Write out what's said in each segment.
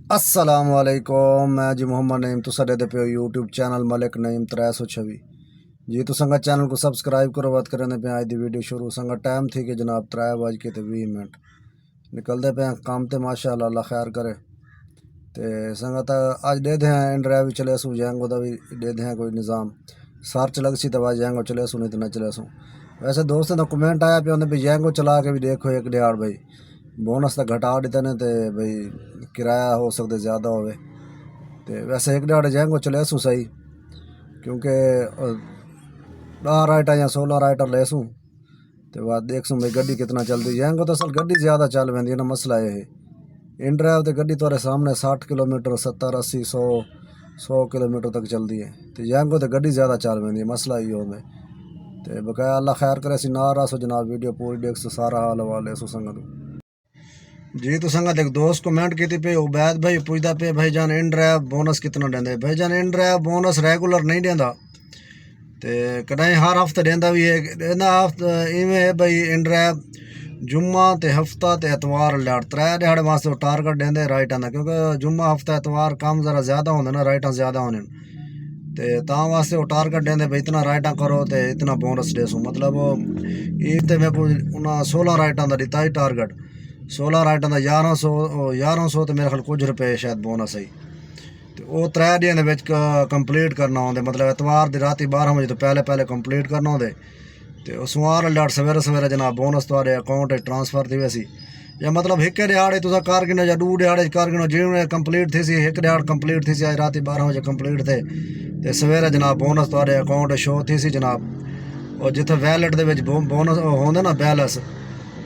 अस्सलाम वालेकुम। मैं जी मोहम्मद नईम तुसा दे पे यूट्यूब चैनल मलिक नईम 326 जी। तो संगा चैनल को सब्सक्राइब करो। बात करें पे आज दी वीडियो शुरू संगा टाइम थी कि जनाब 3:20 निकलते पे काम ते माशाअल्लाह अल्लाह खैर करे। तो संगत अज दे दें इन ड्राइव भी चले सूँ जैंगो का भी दे दें कोई निज़ाम सर्च लग सी तो जैंगो चले सूँ नहीं तो न चले सूँ। वैसे दोस्तों का कमेंट आया पे उन्हें भी जैंगो चला के भी देखो एक दिहाड़ भाई बोनस तो घटा दिते ने तो भाई किराया हो सकता ज़्यादा हो। तो वैसे एक दिहाड़े जैंगो चले सूँ सही क्योंकि 10 राइटर या 16 राइटर ले सूँ तो बाद देख सूँ भाई गड्डी कितना चलती जैंगो तो असल गड्डी ज़्यादा चल पैंदी है ना मसला ये है। इन ड्राइव तो गड्डी तुम्हारे सामने 60 किलोमीटर 70 80 100 किलोमीटर तक चलती है। तो जैंगो तो गड्डी ज़्यादा चल पैंदी है मसला ही हो। तो बकाया अल्लाह खैर करे सी ना रहा सो जनाब वीडियो पूरी देख सो सारा हाल हवाले सो संगत जी। तो संगत एक दोस्त कमेंट की पे उबैद भाई पूछता पे भाई जान इन ड्राइव बोनस कितना देंगे। भाई जान इन ड्राइव बोनस रेगुलर नहीं देंदा तो कदें हर हफ्ते देंदा भी है। इवें है भाई इन ड्राइव जुम्मा तो हफ्ता तो एतवार लड़ 3 दिहाड़े वास्ते टारगेट देंगे राइटा का क्योंकि जुम्मा हफ्ता एतवार काम ज़रा ज़्यादा होंगे ना राइटा ज़्यादा होने तो वास्ते वो टारगेट देंगे भाई इतना राइटा करो तो इतना बोनस दे सूँ। मतलब ईद तो मेरे को उन्हें 16 राइटा का दिता ही टारगेट 16 राइटा का 1100 तो मेरे ख्याल कुछ रुपये शायद बोनस है। तो वो 3 दिन कंप्लीट करना होंगे मतलब एतवार की रात 12 बजे तो पहले कंप्लीट करना होंगे। तो सोमवार लड़ सवेरे सवेरे जनाब बोनस तुम्हारे अकाउंट ट्रांसफर थी वैसी या मतलब एक दिहाड़े तुम कर गिनो या 2 दिहाड़े कर गिनो जिन्हें कंप्लीट थी सी एक दिहाड़ कंप्लीट थी सी अज रात 12 बजे कंप्लीट थे तो सवेरे जनाब बोनस तुम्हारे अकाउंट शो थी सी जनाब। और जिथे वैलेट के बोनस होंगे ना बैलेंस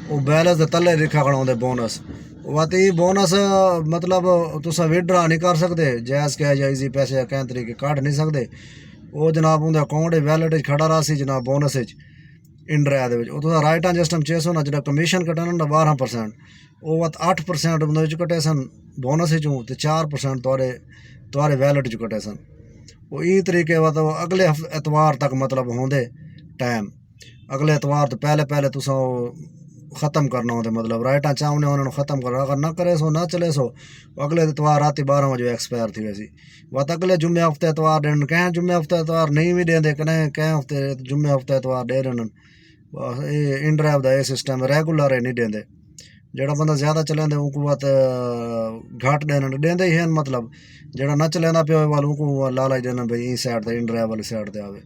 वो बैलेंस के तले लिखा खड़ा बोनस वाकई बोनस मतलब तुस विड्रा नहीं कर सकते जैज़ क्या या ईजी पैसे कैं तरीके कट नहीं सकते। वो जनाब उनके अकाउंट वैलेट खड़ा रहा सी जनाब बोनस इन ड्राइव वो राइटा जिस टाइम 600 ना जो कमीशन कटना ना 12% वो 8% उन्होंने कटे सन बोनस चूँ तो 4% तुआरे वैलेट च कटे सन। वो ई तरीके मतलब अगले एतवार तक मतलब होंगे टाइम अगले एतवार तो पहले तुस ख़त्म करना होंगे मतलब राइटा चाहने उन्होंने ख़त्म कर अगर ना करे सो ना चले सो अगले एतवार रात 12 बजे एक्सपायर थी वैसी वत अगले जुम्मे हफ्ते एतवार देन कहें जुम्मे हफ्ते एतवार नहीं भी देंगे कहें हफ्ते जुम्मे हफ्ते एतवार दे रहे इन ड्राइव का यह सिस्टम रेगुलर है नहीं देंगे जोड़ा बंदा ज़्यादा चलेंदे उनको बात घट देना देंदे ही हैं मतलब जोड़ा न चलेंदा पे वाल उनको लालच देना भाई इस साइड से इन ड्राइव वाली साइड से आवे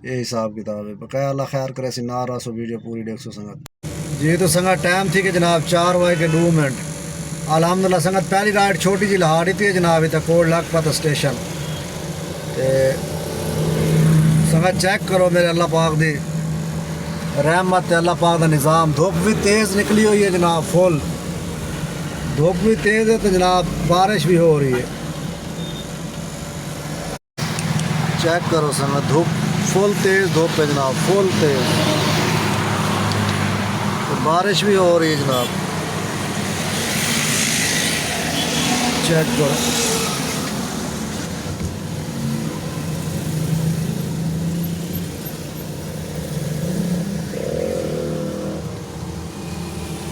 ये हिसाब किताब है। बकाया अल्लाह खैर करे सी ना रहा सो वीडियो पूरी देख सो संगत जी। तो संगत टाइम थी कि जनाब 4:02 अल्हम्दुलिल्लाह संगत पहली राइड छोटी जी लहा दी थी जनाब इतना कोट लखपत स्टेशन। संगत चेक करो मेरे अल्लाह पाक दी रहमत अल्लाह पाक का निज़ाम। धुप भी तेज़ निकली हुई है जनाब फुल धुप भी तेज़ है तो जनाब बारिश भी हो रही है। चेक करो संगत धूप फुल तेज़ धूप है जनाब फुल तेज़ तो बारिश भी हो रही है जनाब। चेक करो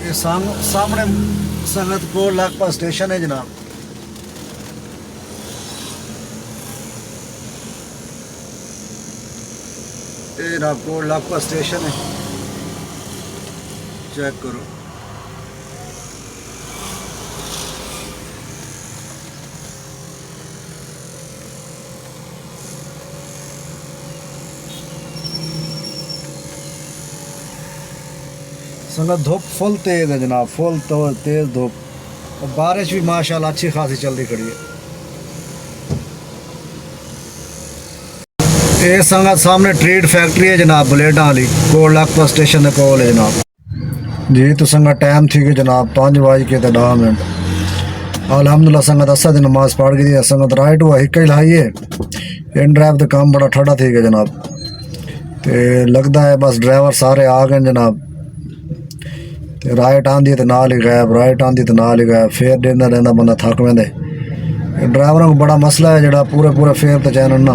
ये सामने संगत कोट लखपत स्टेशन है जनाब। ये जनाब कोट लखपत स्टेशन है चेक करो। संगत धूप फुल तेज़ है जनाब फुल तो तेज़ धूप और बारिश भी माशाल्लाह अच्छी खासी चलती खड़ी है। ये संगत सामने ट्रीट फैक्ट्री है जनाब बुलेटा वाली कोट लखपत स्टेशन के कोल है जनाब जी। तो संगत टाइम थी कि जनाब 5:10 अल्हम्दुलिल्लाह संगत असा दी नमाज पढ़ गई संगत राइट हुआ एक ही लाई है। इन ड्राइव का काम बड़ा ठंडा थी गया जनाब तो लगता है बस ड्राइवर सारे आ गए जनाब। तो राइट आंदी तो नाल ही गायब राइट आंदी तो नाल ही गायब फेर देना रहना बंदा थक वेंदे। ड्राइवरों को बड़ा मसला है जरा पूरे फेर तो चैन ना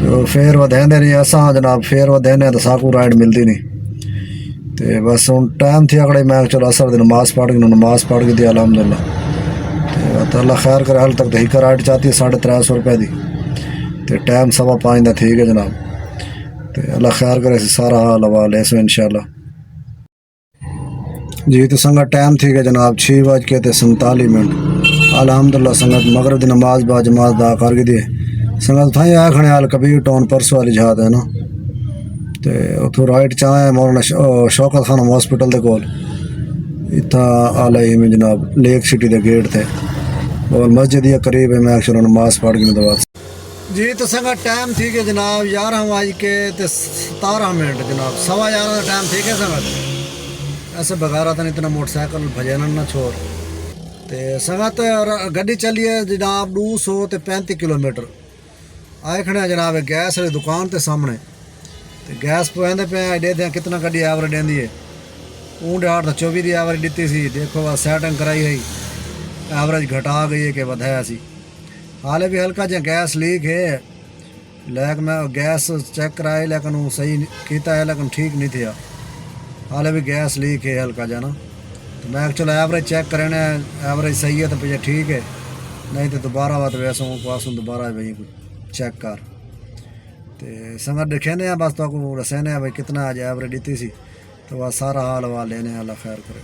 तो फेर वधाइंदे नहीं असा जनाब फेर वधाने तो साकू राइड मिलती नहीं। तो बस हूँ टाइम थी अगड़े मैं चलो असर नमाज पढ़ गई थी अल्हम्दुलिल्लाह। तो अल्लाह खैर करे। हाल तक दही कराट चाहती है 350 रुपए की, तो टाइम 5:15 का ठीक है जनाब। तो अल्लाह खैर करे, सारा हाल हवाल है इसमें इंशाल्लाह जी। तो संगत टाइम ठीक है जनाब 6:47। अलहमदुल्ला संगत मगरब की नमाज बा जमात दा कर दिए। संगत थाई आ खने हाल कबीर टाउन परसों वाली जहाद है ना, तो उतो राइट चाहे मौलाना शौकत खानम हॉस्पिटल के कोल इतना आला ही में जनाब लेक सिटी के गेट थे और मस्जिद ये करीब है। मैं चलो नमाज पढ़ के दवा जी। तो संगत टाइम ठीक है जनाब 11:17 जनाब 11:15 का टाइम ठीक है संगत। ऐसे बगारा था इतना मोटरसाइकिल भजन ना छोड़। तो संगत गड्डी चली है जनाब 235 किलोमीटर। आए खड़े जनाब गैस वाली दुकान के सामने, तो गैस पवाते पे देखते कितना गड्डी एवरेज देंदी है। ऊँट 24 की एवरेज दी सी, देखो बस सैटिंग कराई है, एवरेज घटा गई है कि बढ़ाया सी। हाले भी हल्का जहाँ गैस लीक है, लेकिन मैं गैस चेक कराई लेकिन वो सही किया है लेकिन ठीक नहीं था। हाले भी गैस लीक है हल्का जा ना। तो मैं चलो एवरेज चेक करें, एवरेज सही है तो भैया ठीक है, नहीं तो दोबारा बात वैसा पास दोबारा भाई चेक कर। तो संगत दिखेने बस तो रसेने भाई कितना आज एवरेज दी सी, तो वह सारा हाल हवा लेने अल्लाह खैर करे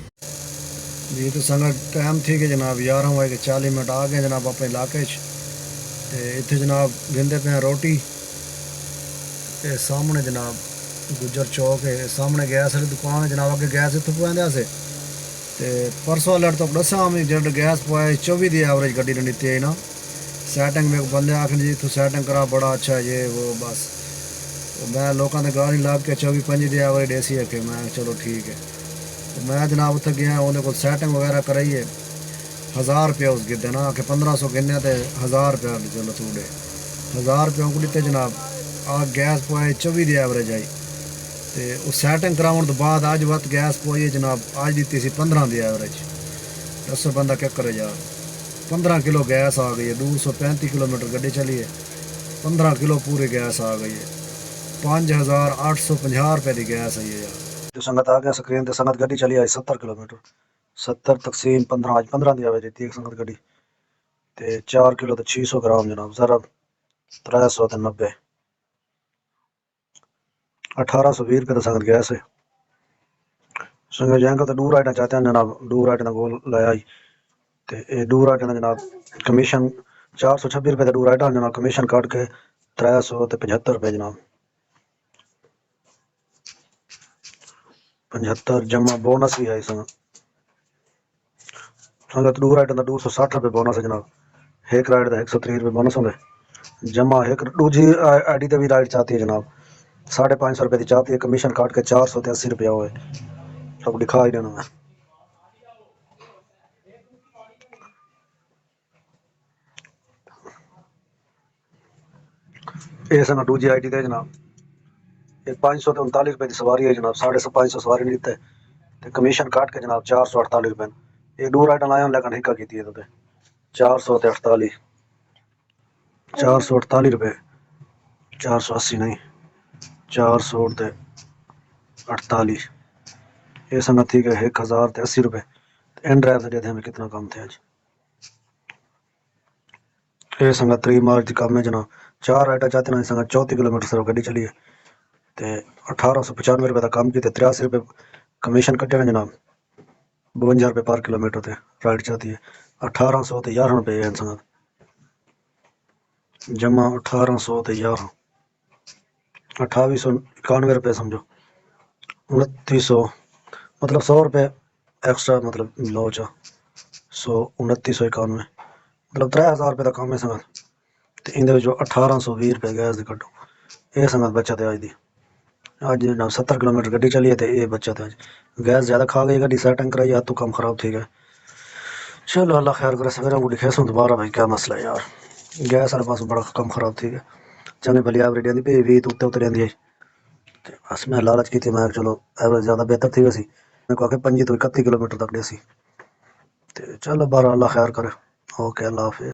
जी। तो संगत टाइम ठीक है जनाब 11:40 आ गए जनाब अपने इलाके इतने जनाब गिनते पे रोटी। ते सामने जनाब गुजर चौक है, सामने गैस वाली दुकान है जनाब। अगे गैस इतों पवांदे से, तो परसों अलर्ट तो दसा मैं जब गैस पवाए 24 की एवरेज गड्डी ने दी है ना। सैटिंग में बंदे आखन जी तू सैटिंग करा बड़ा अच्छा ये वो बस। तो मैं लोगों ने गाली ला के 24-25 की एवरेज देसी है कि मैं चलो ठीक है। तो मैं जनाब उत्थे गया उन्हें को सैटिंग वगैरह कराइए 1000 रुपया उस गिद्दे ना कि 1500 गिने तो 1000 रुपया चलो थोड़े 1000 रुपया को दिते जनाब। आ गैस पवाए 24 की एवरेज आई, तो उस सैटिंग कराने तो बाद अज वत गैस पवाई जनाब अज दी सी 15 की एवरेज। दसो बंदा क्या करे यार, 15 किलो गैस आ गई है। 235 किलोमीटर गड्डी चली है, 15 किलो पूरी गैस आ गई है। 5850 रुपये की गैस है यार। जो संगत आ गया स्क्रीन तो संगत गड्डी चली आई 70 किलोमीटर। 70 तकसीम 15 आज 15 की एवरेज दी एक संगत गड्डी, तो 4 किलो तो 600 ग्राम जनाब जरा 390 1820 रुपये तो संगत गैस है। संगत जाएंगे तो दूर आइटा चाहते हैं जनाब, दूर आइटा गोल लाया आई। तो ये दूर आइटा जनाब कमीशन 426 रुपये का दूर आइटा जनाब, कमीशन काट के 375 रुपये जनाब 75 जमा बोनस भी है संगत। संगत दूर आइटा 260 रुपये बोनस है जनाब। एक राइड का 130 रुपये बोनस होंगे जमा। एक दूजी आईडी तो भी राइड चाहती है जनाब 550 रुपये की चाहती है, कमीशन काट के 480 रुपया हुए सब दिखा ही देना मैं। ये संगत दूजी आईडी थे जनाब, ये 539 रुपये की सवारी है जनाब, 550 सवारी नहीं थे, तो कमीशन काट के जनाब 448 रुपये। ये दूर आइटम आया लेकिन हिक्का की है तो 448 448 रुपये 480 नहीं 448। ये संगत ठीक है 1080 रुपये। एंड ड्राइव से देते हमें कितना कम थे आज। ये संगत 3 मार्च की कम है जनाब। 4 आइटा चाहते ना संगत 34 किलोमीटर सिर्फ गड्डी चली है, तो 1895 रुपये का कम की 83 रुपये कमीशन कटे ना जनाब। 52 रुपये पर किलोमीटर थे राइड चाहती है। 1800 तो 11 रुपये है संगत जमा 1800 तो 11 2891 रुपये समझो 2900 मतलब 100 रुपये एक्स्ट्रा मतलब लो चा 2991 मतलब 3000 रुपये का कम है संगत। तो इन 1820 रुपये गैस की कटो ये संगत बचत है अज की। अज 70 किलोमीटर गड्डी चली है तो ये बचत है। अज गैस ज़्यादा खा गई गड्डी सैटिंग कराई हाथ तो कम खराब थी गया। चलो अल्लाह खैर करे सवेरे गुडी खेसूँ दोबारा भाई क्या मसला है यार, गैस वाले पास बड़ा कम खराब थी गया। चंगे भली एवरेज आती भी 20 तो उत्ते उत्ते रही है। बस मैं लालच की थी मैं चलो एवरेज ज़्यादा बेहतर थी वैसी मैं को 25 तो 31 किलोमीटर तक सी। तो चलो बारह अल्लाह खैर करे। ओके अल्लाह हाफिज़।